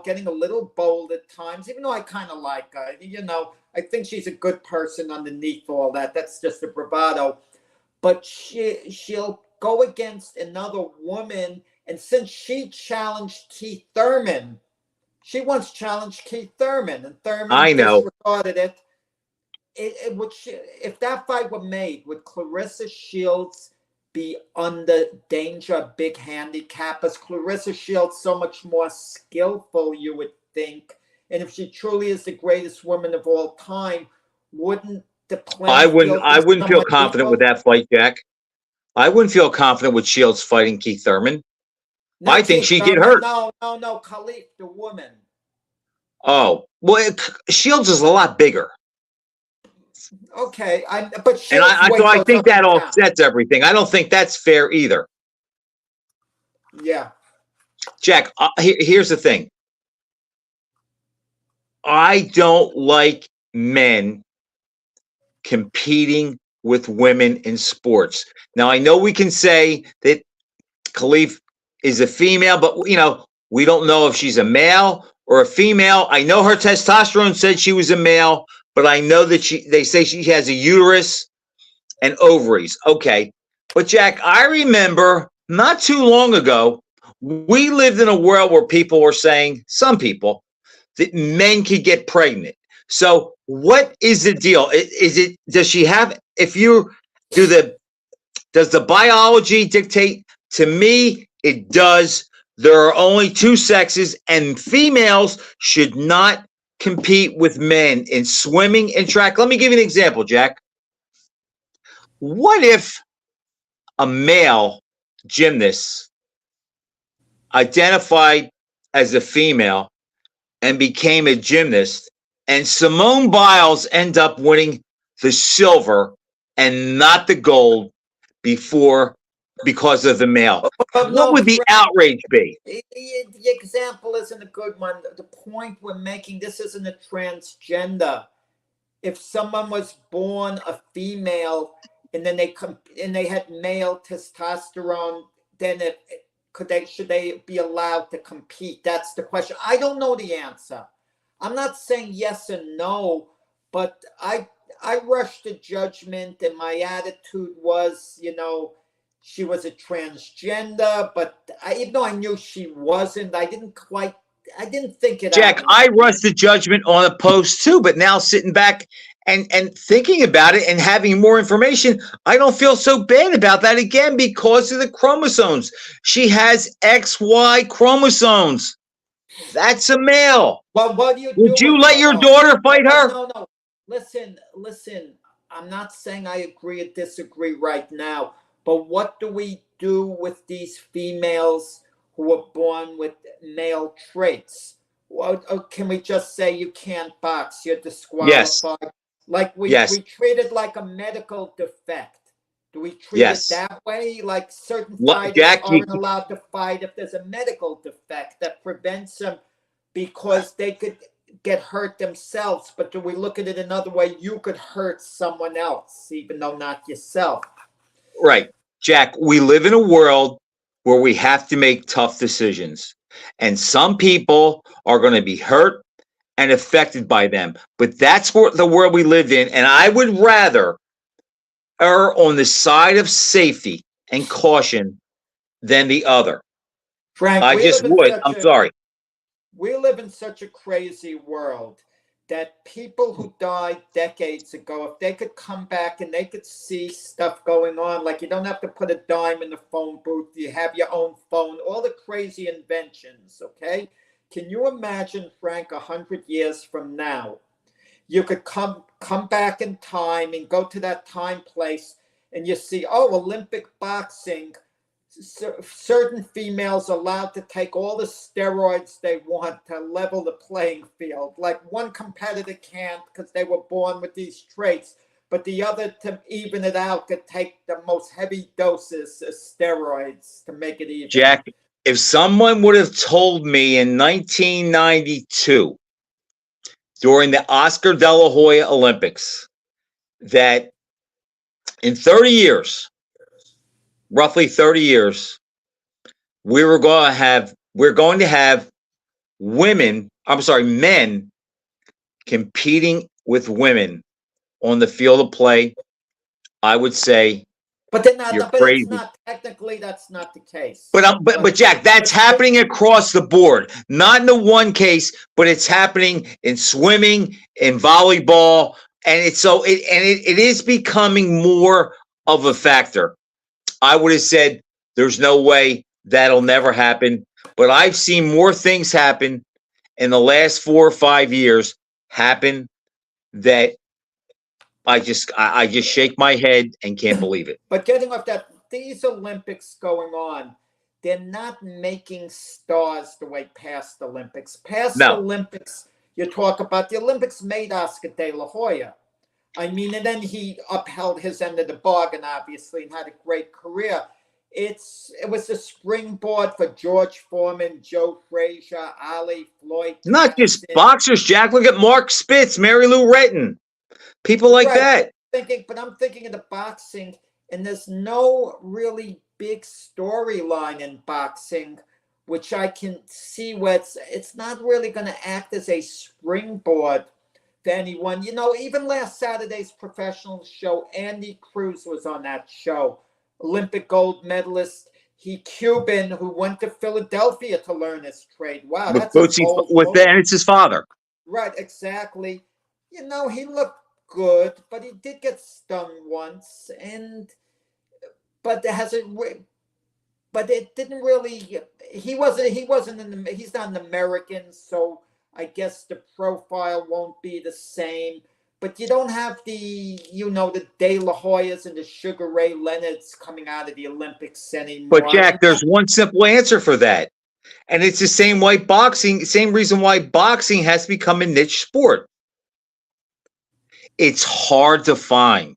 getting a little bold at times, even though I kind of like her. I think she's a good person underneath all that. That's just a bravado. But she'll go against another woman, and since she challenged Keith Thurman, she once challenged Keith Thurman, and Thurman disregarded it. If that fight were made, would Clarissa Shields be under danger of big handicap? As Clarissa Shields so much more skillful, you would think, and if she truly is the greatest woman of all time, wouldn't the plan? I wouldn't feel confident with that fight, Jack. I wouldn't feel confident with Shields fighting Keith Thurman. I think she'd get hurt. No, Khalif, the woman. Oh, well, Shields is a lot bigger. Okay, I think that offsets everything. I don't think that's fair either. Yeah. Jack, here's the thing. I don't like men competing with women in sports. Now, I know we can say that Khalif is a female, but we don't know if she's a male or a female. I know her testosterone said she was a male, but I know that they say she has a uterus and ovaries. Okay. But Jack, I remember not too long ago, we lived in a world where people were saying, some people, that men could get pregnant. So what is the deal? Does the biology dictate? To me, it does. There are only two sexes, and females should not compete with men in swimming and track. Let me give you an example, Jack. What if a male gymnast identified as a female and became a gymnast, and Simone Biles ended up winning the silver and not the gold because of the male? What would the outrage be? The example isn't a good one. The point we're making, this isn't a transgender. If someone was born a female and then they had male testosterone, then should they be allowed to compete? That's the question. I don't know the answer. I'm not saying yes and no, but I rushed to judgment, and my attitude was, she was a transgender, but even though I knew she wasn't, I didn't think it. Jack, I rushed to judgment on a post too, but now sitting back and thinking about it and having more information, I don't feel so bad about that again because of the chromosomes. She has XY chromosomes. That's a male. Well, what do you do? Would you let your daughter fight her? No. Listen. I'm not saying I agree or disagree right now, but what do we do with these females who are born with male traits? Well, can we just say you can't box? You're disqualified. Yes. Like we treat it like a medical defect. Do we treat it Yes. that way? Like certain fighters Jack, aren't allowed to fight if there's a medical defect that prevents them because they could get hurt themselves. But do we look at it another way? You could hurt someone else, even though not yourself. right. Jack, we live in a world where we have to make tough decisions. And some people are going to be hurt and affected by them. But that's what the world we live in. And I would rather err on the side of safety and caution than the other. Frank, I just would. I'm sorry. We live in such a crazy world that people who died decades ago, if they could come back and they could see stuff going on, like you don't have to put a dime in the phone booth, you have your own phone, all the crazy inventions, okay? Can you imagine, Frank, 100 years from now, you could come back in time and go to that time place and you see, oh, Olympic boxing, certain females allowed to take all the steroids they want to level the playing field. Like one competitor can't because they were born with these traits, but the other, to even it out, could take the most heavy doses of steroids to make it even. Jack, if someone would have told me in 1992 during the Oscar De La Hoya Olympics that in 30 years, roughly 30 years, we're going to have men competing with women on the field of play, I would say, but they're not. You're But crazy. it's not technically. That's not the case. But Jack, that's happening across the board. Not in the one case, but it's happening in swimming, in volleyball, and it is becoming more of a factor. I would have said there's no way that'll never happen, but I've seen more things happen in the last 4 or 5 years happen that I just shake my head and can't believe it. But getting off that, these Olympics going on, they're not making stars the way past Olympics. Past Olympics, you talk about the Olympics made Oscar De La Hoya. I mean, and then he upheld his end of the bargain, obviously, and had a great career. It was a springboard for George Foreman, Joe Frazier, Ali, Floyd. Not just boxers, Jack. Look at Mark Spitz, Mary Lou Retton, people like that. I'm thinking of the boxing, and there's no really big storyline in boxing, which I can see where it's not really going to act as a springboard to anyone. You know, even last Saturday's professional show, Andy Cruz was on that show, Olympic gold medalist. He Cuban who went to Philadelphia to learn his trade. Wow, that's and it's his father. Right, exactly. You know, he looked good, but he did get stung once, but it didn't really. He's not an American, so I guess the profile won't be the same. But you don't have the De La Hoyas and the Sugar Ray Leonards coming out of the Olympics anymore. But Jack, there's one simple answer for that. And it's the same reason why boxing has become a niche sport. It's hard to find.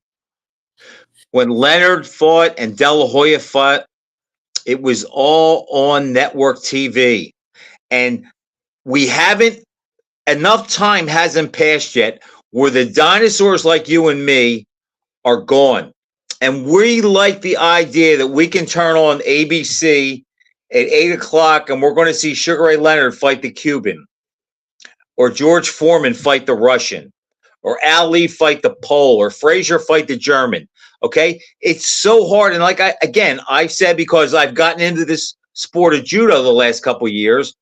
When Leonard fought and De La Hoya fought, it was all on network TV. And enough time hasn't passed yet where the dinosaurs like you and me are gone. And we like the idea that we can turn on ABC at 8 o'clock and we're going to see Sugar Ray Leonard fight the Cuban, or George Foreman fight the Russian, or Ali fight the Pole, or Frazier fight the German. Okay? It's so hard. And I've said, because I've gotten into this sport of judo the last couple of years,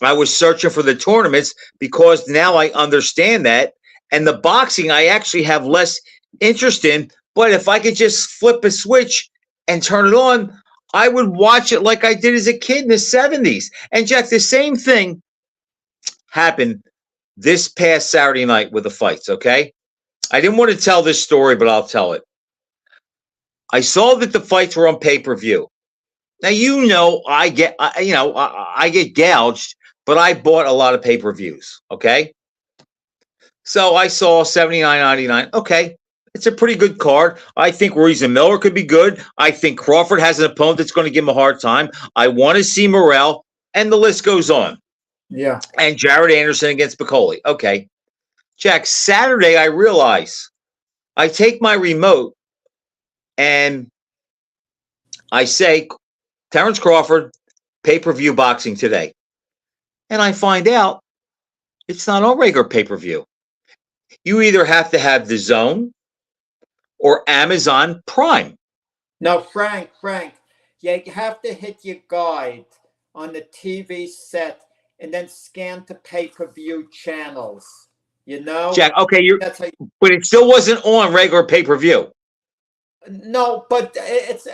I was searching for the tournaments because now I understand that. And the boxing, I actually have less interest in. But if I could just flip a switch and turn it on, I would watch it like I did as a kid in the 70s. And Jack, the same thing happened this past Saturday night with the fights, okay? I didn't want to tell this story, but I'll tell it. I saw that the fights were on pay-per-view. Now, I get gouged, but I bought a lot of pay-per-views, okay? So I saw $79.99. Okay, It's a pretty good card. I think Ruiz and Miller could be good. I think Crawford has an opponent that's going to give him a hard time. I want to see Morrell, and the list goes on. Yeah. And Jared Anderson against Piccoli. Okay. Jack, Saturday, I realize I take my remote and I say, Terrence Crawford, pay-per-view boxing today. And I find out it's not on regular pay-per-view. You either have to have the Zone or Amazon Prime. No, Frank, you have to hit your guide on the TV set and then scan to pay-per-view channels. You know? Jack, okay, That's how you, but it still wasn't on regular pay-per-view. no, but it's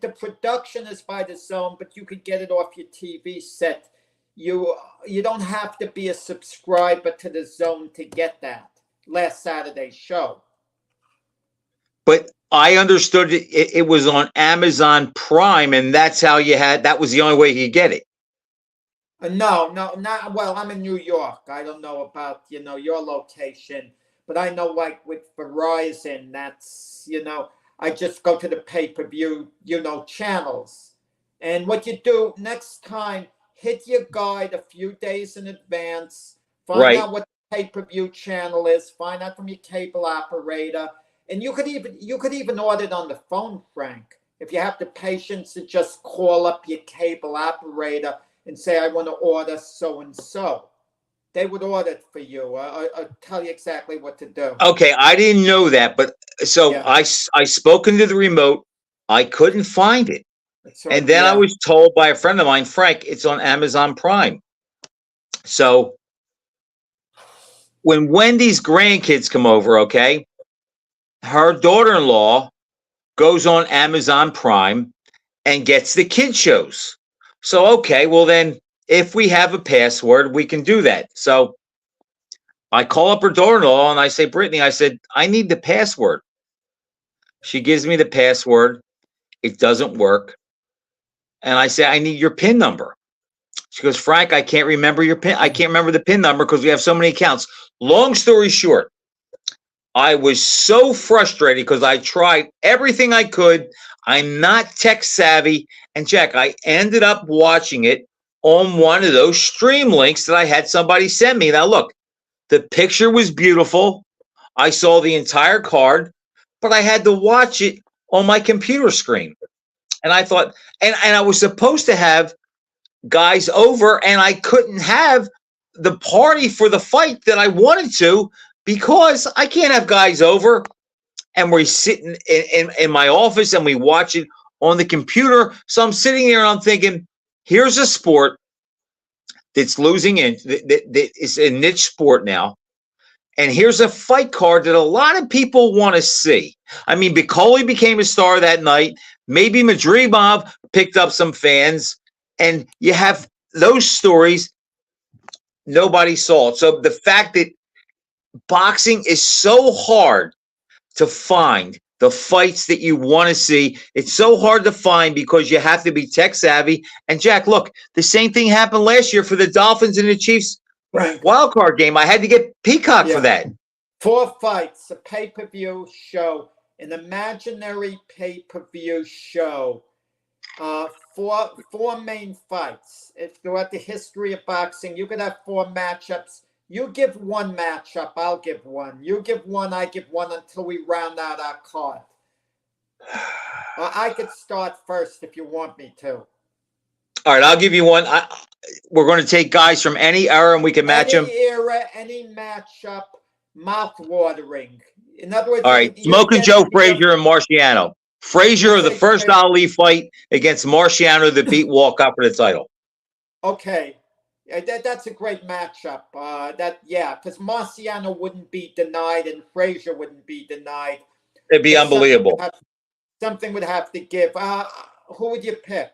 the production is by the Zone, but you could get it off your TV set. You don't have to be a subscriber to the Zone to get that last Saturday's show. But I understood it was on Amazon Prime, and that's how that was the only way you could get it. No, not well. I'm in New York. I don't know about your location, but I know like with Verizon, that's I just go to the pay-per-view channels, and what you do next time, hit your guide a few days in advance, find out what the pay-per-view channel is, find out from your cable operator, and you could even order it on the phone, Frank, if you have the patience to just call up your cable operator and say, I want to order so-and-so. They would order it for you. I'll tell you exactly what to do. Okay, I didn't know that, but so I spoke into the remote. I couldn't find it. And then I was told by a friend of mine, Frank, it's on Amazon Prime. So when Wendy's grandkids come over, okay, her daughter-in-law goes on Amazon Prime and gets the kid shows. So, okay, well then, if we have a password, we can do that. So I call up her daughter-in-law and I say, Brittany, I said, I need the password. She gives me the password. It doesn't work. And I say, I need your PIN number. She goes, Frank, I can't remember your PIN. I can't remember the PIN number because we have so many accounts. Long story short, I was so frustrated because I tried everything I could. I'm not tech savvy. And Jack, I ended up watching it on one of those stream links that I had somebody send me. Now, look, the picture was beautiful. I saw the entire card, but I had to watch it on my computer screen. And I thought, and I was supposed to have guys over, and I couldn't have the party for the fight that I wanted to because I can't have guys over and we're sitting in my office and we watch it on the computer. So I'm sitting there and I'm thinking, here's a sport that's losing in, that is a niche sport now. And here's a fight card that a lot of people want to see. I mean, Piccoli became a star that night. Maybe Madrimov picked up some fans. And you have those stories nobody saw. So the fact that boxing is so hard to find the fights that you want to see, it's so hard to find because you have to be tech savvy. And Jack, look, the same thing happened last year for the Dolphins and the Chiefs wild card game. I had to get Peacock for that. 4 fights, a pay-per-view show, an imaginary pay-per-view show. 4 main fights. If throughout the history of boxing, you could have 4 matchups. You give 1 matchup, I'll give 1. You give 1, I give 1 until we round out our card. I could start first if you want me to. All right, I'll give you one. We're going to take guys from any era and we can match them. Any era, any matchup, mouth-watering. In other words, all right, Smoking Joe Frazier and Marciano. Frazier, the first Ali fight against Marciano that beat Walcott for the title. Okay. That's a great matchup. Because Marciano wouldn't be denied and Frazier wouldn't be denied. It'd be unbelievable. Something would have to give. Who would you pick?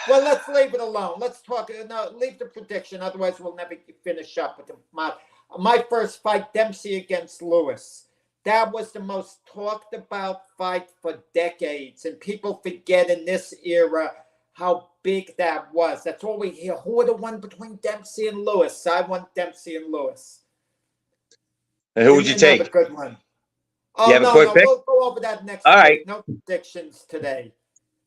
Well, let's leave it alone. Let's talk. No, leave the prediction. Otherwise, we'll never finish up with my first fight, Dempsey against Lewis. That was the most talked about fight for decades. And people forget in this era how big that was. That's all we hear. Who would have won between Dempsey and Lewis? I want Dempsey and Lewis. And who would you Another take? good one. You Oh, have a no, quick pick? we'll go over that next All week. right. No predictions today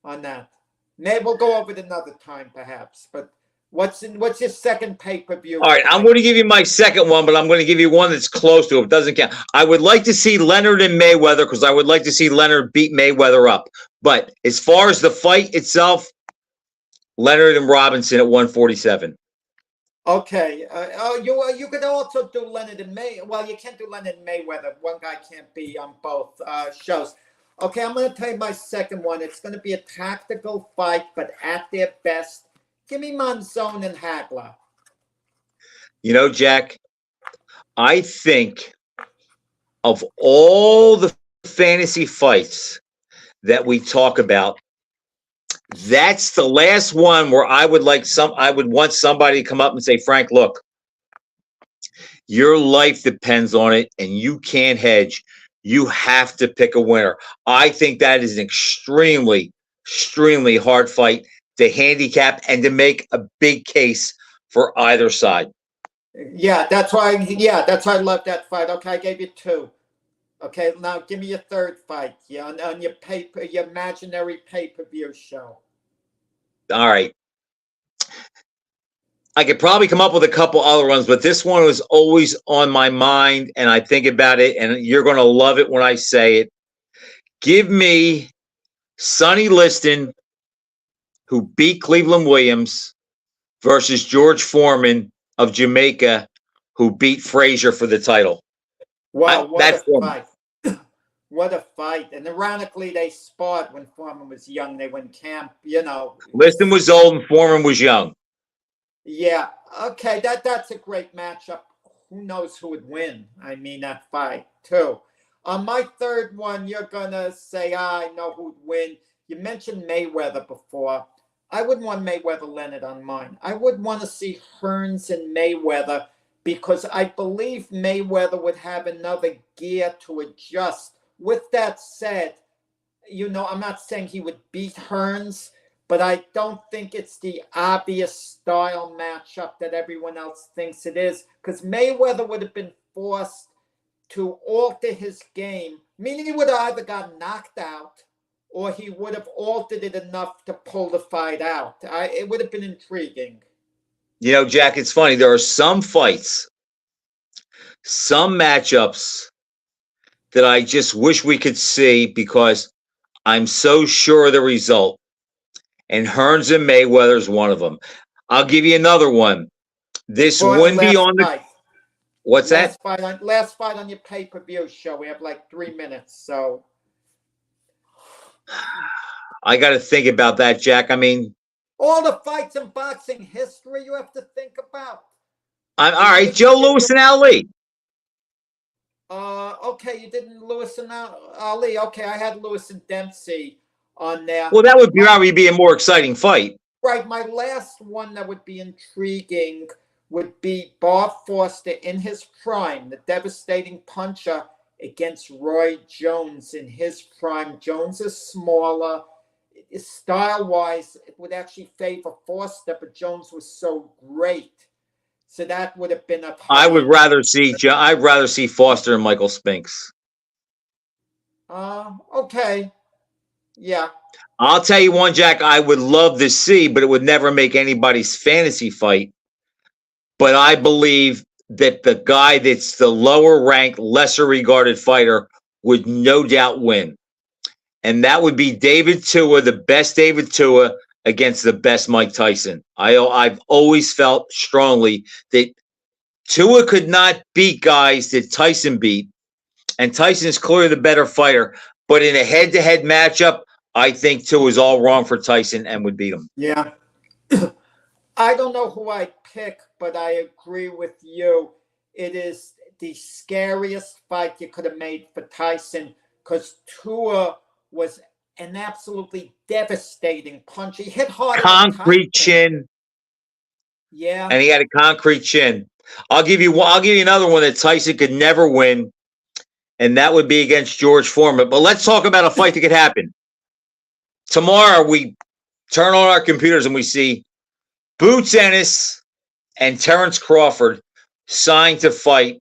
on that. Maybe we'll go over it another time, perhaps. But what's your second pay-per-view? All right, I'm going to give you my second one, but I'm going to give you one that's close to it. It doesn't count. I would like to see Leonard and Mayweather because I would like to see Leonard beat Mayweather up. But as far as the fight itself, Leonard and Robinson at 147. Okay. You could also do Leonard and May. Well, you can't do Leonard and Mayweather. One guy can't be on both shows. Okay, I'm going to tell you my second one. It's going to be a tactical fight, but at their best. Give me Monzon and Hagler. You know, Jack, I think of all the fantasy fights that we talk about, that's the last one where I would want somebody to come up and say, Frank, look, your life depends on it and you can't hedge. You have to pick a winner. I think that is an extremely, extremely hard fight to handicap and to make a big case for either side. Yeah, that's why I love that fight. Okay, I gave you two. Okay, now give me your third fight. Yeah, on your imaginary pay-per-view show. All right. I could probably come up with a couple other ones, but this one was always on my mind, and I think about it, and you're going to love it when I say it. Give me Sonny Liston, who beat Cleveland Williams, versus George Foreman of Jamaica, who beat Frazier for the title. Wow, what a fight. What a fight. And ironically, they sparred when Foreman was young. They went camp, Liston was old and Foreman was young. Yeah. Okay, that's a great matchup. Who knows who would win? I mean, that fight, too. On my third one, you're going to say, I know who'd win. You mentioned Mayweather before. I wouldn't want Mayweather-Leonard on mine. I would want to see Hearns and Mayweather because I believe Mayweather would have another gear to adjust. With that said, I'm not saying he would beat Hearns, but I don't think it's the obvious style matchup that everyone else thinks it is, because Mayweather would have been forced to alter his game, meaning he would have either got knocked out or he would have altered it enough to pull the fight out. It would have been intriguing. You know, Jack, it's funny. There are some fights, some matchups that I just wish we could see because I'm so sure of the result. And Hearns and Mayweather is one of them. I'll give you another one. This wouldn't be on the fight. What's that? Last fight on your pay-per-view show. We have like 3 minutes, so I got to think about that, Jack. I mean, all the fights in boxing history you have to think about. All right, Joe Louis and Ali. Okay, you didn't Lewis and Ali. Okay, I had Lewis and Dempsey on there. Well, that would probably be a more exciting fight. Right. My last one that would be intriguing would be Bob Foster in his prime, the devastating puncher against Roy Jones in his prime. Jones is smaller. Style-wise, it would actually favor Foster, but Jones was so great. So that would have been I'd rather see Foster and Michael Spinks. Okay. Yeah. I'll tell you one, Jack, I would love to see, but it would never make anybody's fantasy fight. But I believe that the guy that's the lower ranked, lesser regarded fighter would no doubt win. And that would be David Tua, the best David Tua against the best Mike Tyson. I've always felt strongly that Tua could not beat guys that Tyson beat. And Tyson is clearly the better fighter. But in a head-to-head matchup, I think Tua is all wrong for Tyson and would beat him. Yeah. I don't know who I'd pick, but I agree with you. It is the scariest fight you could have made for Tyson because Tua was an absolutely devastating punch. He hit hard. Concrete chin. Yeah. And he had a concrete chin. I'll give you another one that Tyson could never win, and that would be against George Foreman. But let's talk about a fight that could happen. Tomorrow we turn on our computers and we see Boots Ennis and Terrence Crawford signed to fight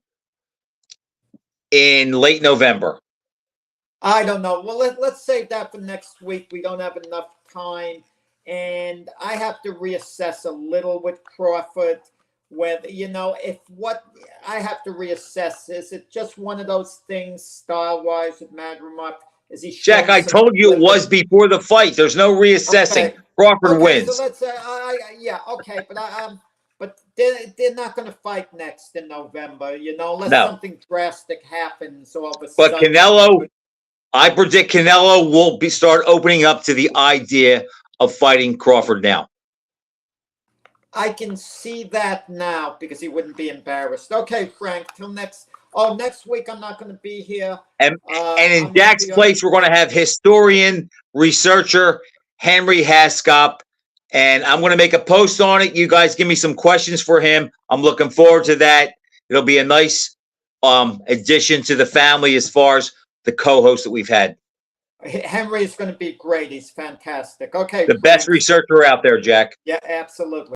in late November. I don't know. Well, let's save that for next week. We don't have enough time. And I have to reassess a little with Crawford. Whether, if what I have to reassess, is it just one of those things style-wise with Madrimov? Is he Jack, I told you it was before the fight. There's no reassessing. Okay. Crawford wins. So let's okay, but they're not going to fight next in November, unless something drastic happens all of a sudden. But Canelo, I predict Canelo will start opening up to the idea of fighting Crawford now. I can see that now because he wouldn't be embarrassed. Okay, Frank, till next week I'm not going to be here. And in Jack's place, we're going to have historian, researcher, Henry Haskop. And I'm going to make a post on it. You guys give me some questions for him. I'm looking forward to that. It'll be a nice addition to the family as far as the co-host that we've had. Henry is going to be great. He's fantastic. Okay. The best researcher out there, Jack. Yeah, absolutely.